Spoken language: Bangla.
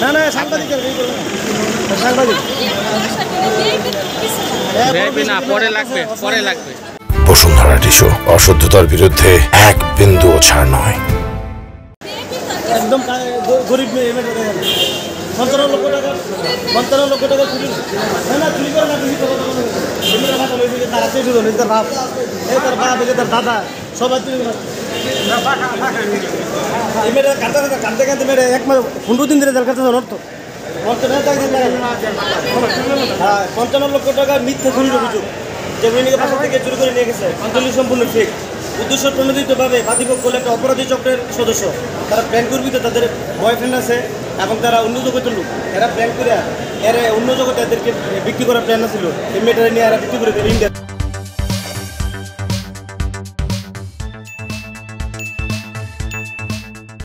না না সাংবাদিক না, পরে লাগবে বসুন্ধরা টিস্যু অশুদ্ধতার বিরুদ্ধে এক বিন্দুও ছাড় নয়। একদম গরিব মেয়ে 55 লক্ষ টাকা চুরি না চুরি করে না চুরি করে তারা চেয়ে শুধু তার বাপ তার বাপ তার দাদা সবাই চুরি করে এই মেয়েটা কাঁদতে কাঁদতে মেয়েটা 15 দিন ধরে জেল কাটতে অর্থ 55 লক্ষ টাকা মিথ্যা চুরির অভিযোগ যে উইনিকে বাসা থেকে চুরি করে নিয়ে গেছে আঞ্চলিক সম্পূর্ণ ফেক উদ্দেশ্য প্রণোদিতভাবে বাদীপক্ষ একটা অপরাধী চক্রের সদস্য তারা প্ল্যান করবিতে তাদের বয়ফ্রেন্ড আছে এবং তারা অন্য জগতের লোক এরা প্ল্যান করে এরা অন্য জগতে এদেরকে বিক্রি করার প্ল্যান ছিল এই মেয়েটা নিয়ে এরা বিক্রি করে দেবে ইন্ডিয়া।